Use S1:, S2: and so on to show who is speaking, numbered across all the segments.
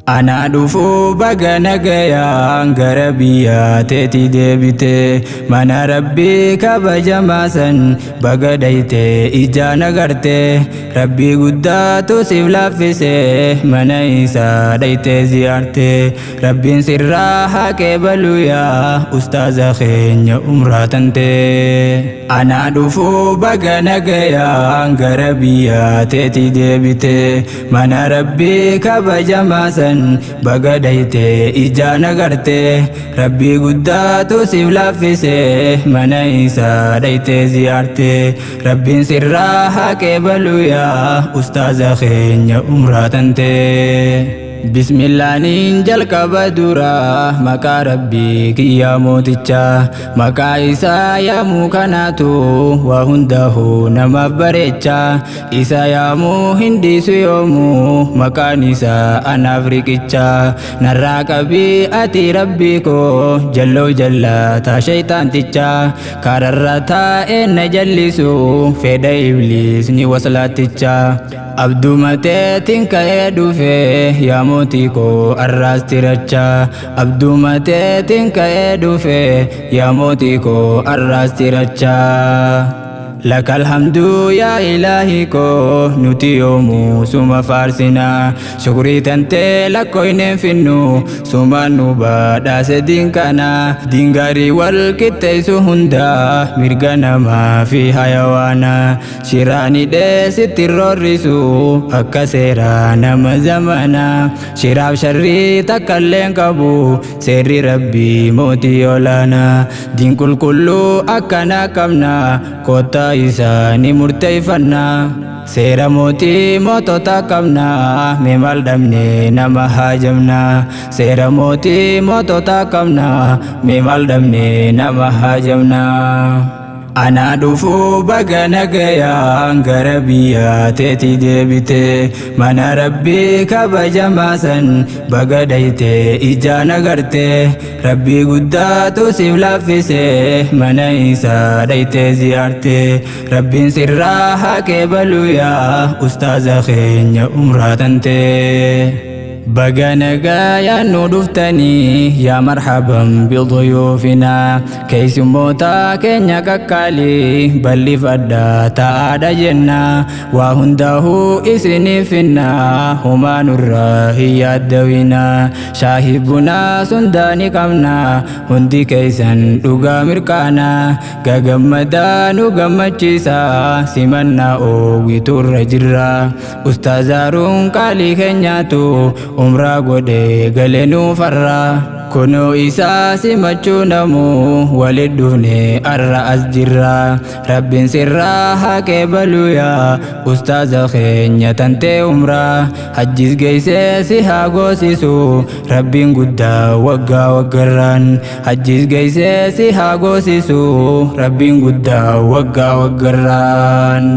S1: Ana dhufu baga nagayaan gara biyyaatti deebite mana rabbii kabajamaa san baga dhayte ijaan agarte rabbii guddaatu siif laaffise mana isaa dhayte ziyaarte rabbiin sirraa haqee baluyaa ustaaza keenya umraa tante. Ana dhufu baga nagayaan gara biyyaatti deebite mana rabbii kabajamaa san baga dhayte ijaan agarte rabbii guddaatu siif laaffise mana isaa dhayte ziyaarte rabbiin sirraa haqee baluyaa ustaaza keenya umraa tante. Bismillaanin jalqaba dura maqaa rabbii kiyya mooticha maqaa isaa yaamuu kanaatu waa hundahu namaaf bareecha isa yaamuu hindiisu yoomuu maqaan isaa anaaf riqicha narraa qabii ati rabbii koo jalloo jallaataa shaytaanticha kararra taa'ee na jallisu fedha ibliisni waslaaticha abduma teetiin ka'ee dhufe yaa mootii koo arraas tiracha abduma teetiin ka'ee dhufe yaa mootii koo arraas tiracha. Laka alhamdu ya ilahi ko nuti yomu suma farsina shukri tante lakko inen finnu suma nuba dase dinkana dingari wal kittaisu hunda mirga nama fi hayawana shirani de sitirrorisu akka seera nama zamana shiraaf sharri takkalleen qabu seerri rabbi mooti olana dinkul kullu akkana qabna kota isaani murteeffanna seera mootii mootota qabna mee maal dhabne nama haajamna seera mootii mootota qabna mee maal dhabne nama haajamna. Ana dhufu baga nagayaan gara biyyaatti deebite mana rabbii kabajamaa san baga dhayte ijaan agarte rabbii guddaatu siif laaffise mana isaa dhayte ziyaarte rabbiin sirraa haqee baluyaa ustaaza keenya umraa tante. Baga nagayaan nu dhuftanii yaa marhaban biduyuufina keessummoota keenya qaqqaalii bal'ifadhaa taa'aadha jenna waa hundahu isiniif finna humaa nurraa hin yaaddawina shaahii bunaa sundaani qabna hundi keessan dhugaa mirqaana gagammadaa nu gammachiisa simannaa oowwiturra jirra ustaazaaruun qaalii keenyaatu umraa godhe galeenuu farra kunoo isaa simachuu namuu walit dhufne arra as jirra rabbiin sirraa haqee baluyaa ustaaza keenya tante umraa hajjis geessee si haa goosisu rabbiin guddaa waggaa waggarraan hajjis geessee si haa goosisu rabbiin guddaa waggaa waggarraan.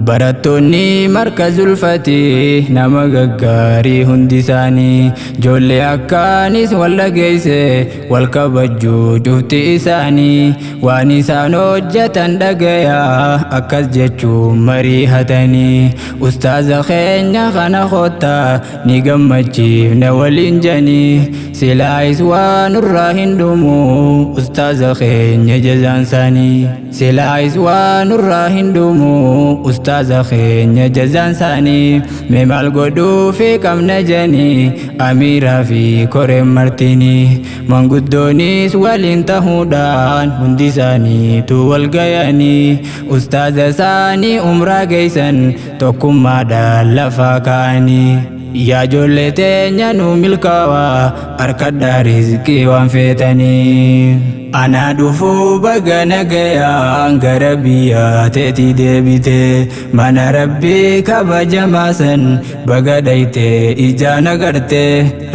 S1: Barattoonni markazul fatii nama gaggaarii hundi isaanii joollee akkaanis wal dhageesse wal kabajjuu cufti isaanii waan isaan hojjetan dhagayaa akkas jechuun marii hatanii ustaaza keenya kana kottaa ni gammachiifna waliin janii silaayis waan nurraa hin dhumu ustaaza keenya jazaan isaanii silaayis waan nurraa hin dhumu ustaaza keenya jazaan isaanii mee maal godhuu fi qabna janii amiiraa fi koreen martinii manguddoonis waliin ta'uudhaan hundi isaaniitu wal gayanii ustaaza isaanii umraa geessan tokkummaadhaan lafaa ka'anii. Yaa ijoollee teenya nu milkaawaa harkadhaa rizqii waan feetanii. Ana dhufu baga nagayaan gara biyyaatti deebite mana rabbii kabajamaa san baga dhayte ijaan agarte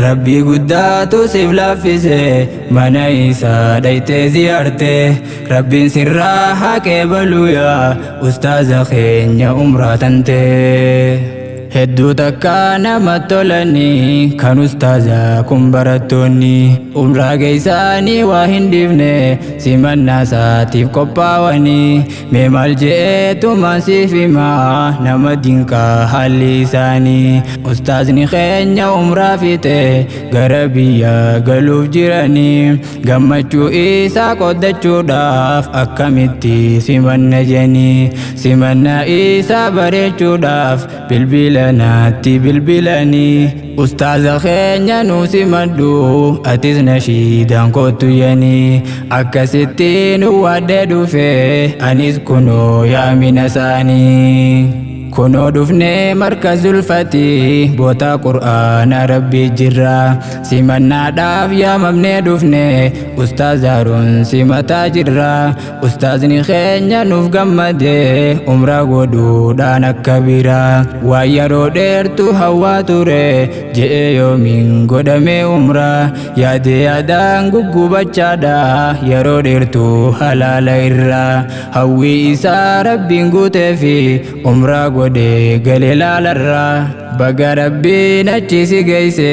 S1: rabbii guddaatu siif laaffise mana isaa dhayte ziyaarte rabbiin sirraa haqee baluyaa ustaaza keenya umraa tante. hedduu takka namatti tolanii kan ustaazaa kun barattoonni umraa geessaanii waa hin dhiifne simannaa isaatiif qophaa'anii mee maal je'eetumaan siif himaa nama dinqaa haalli isaanii ustaazni keenya umraa fixe gara biyya galuuf jiranii gammachuu isaa qoddachuudhaaf akkamitti simanna janii simannaa isaa bareechuudhaaf bilbila naatti bilbilanii ustaaza keenya nu simadhu atis nashiidaan kottu janii akkasitti nu waadde dhufe anis kunoo yaamina isaanii kunoo dhufne markazul fatii boota qur'aana rabbii jirra simannaadhaaf yaamamne dhufne ustaaz Haaruun simataa jirra ustaazni keenya nuuf gammade umraa godhuudhaan akka bira waan yeroo dheertu hawwaa ture je'e yoomiin godhame umraa yaade yaadaan guggubachaadha yeroo dheertu halaala irra hawwii isaa rabbiin guuteefi umraa godhe galee laalarraa baga rabbiin achi si geesse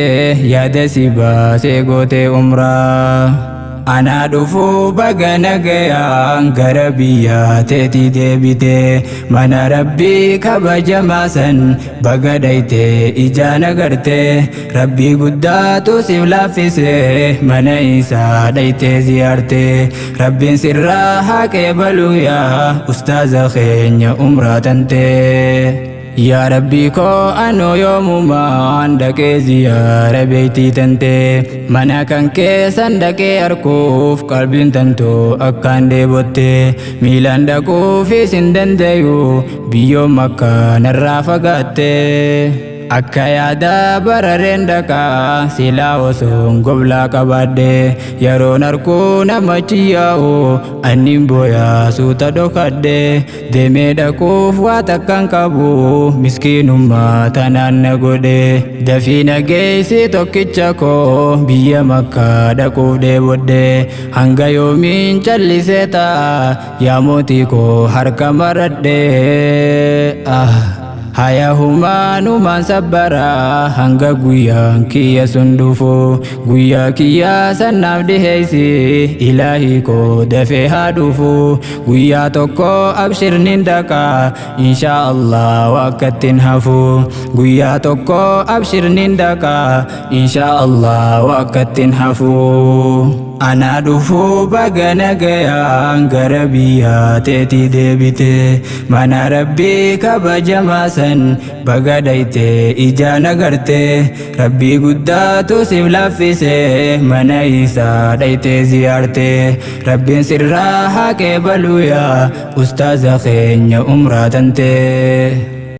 S1: yaada si baasee goote umraa anaa dhufuu baga nagayaan gara biyya teeti deebite mana rabbii kabajamaa san baga dhayte ijaan agarte rabbii guddaatu siif laaffise mana isaa dhayte ziyaarte rabbiin sirraa haa qeebaluyaa ustaaza keenya umraa tante yaa rabbii koo anoo yoomumaan dhaqee ziyaara beeytii tante mana kan keessan dhaqee arguuf qalbiin tantoo akkaan dheebotte miilaan dhaquufis hin dandayu biyyoo makkaa narraa fagaatte akka yaada barareen dhaqaa silaa osoon goblaa qabaadhe yeroon arguu namachi yaa'u annin booyaa suuta dhokadhe deemee dhaquuf waa takkaan qabu miskiinummaa tanaan na godhe dafii nageessi tokkicha koo biyya makkaa dhaquuf dheebodhe hanga yoomiin callisee ta'a yaa mootii koo harka maradhe haya humaanumaan sabbara hanga guyyaan kiyya sun dhufu guyyaa kiyyaa sannaaf dhiheessi ilaahii koo dafee haa dhufu guyyaa tokko abshirnin dhaqa inshaa Allah wakkattin hafu guyyaa tokko abshirnin dhaqa inshaa Allah wakkattin hafu anaa dhufuu baga nagayaan gara biyya teeti deebite mana rabbii kabajamaa san baga dhayte ijaan agarte rabbii guddaatu siif laaffise mana isaa dhayte ziyaarte rabbiin sirraa haa qeebaluyaa ustaaza keenya umraa tante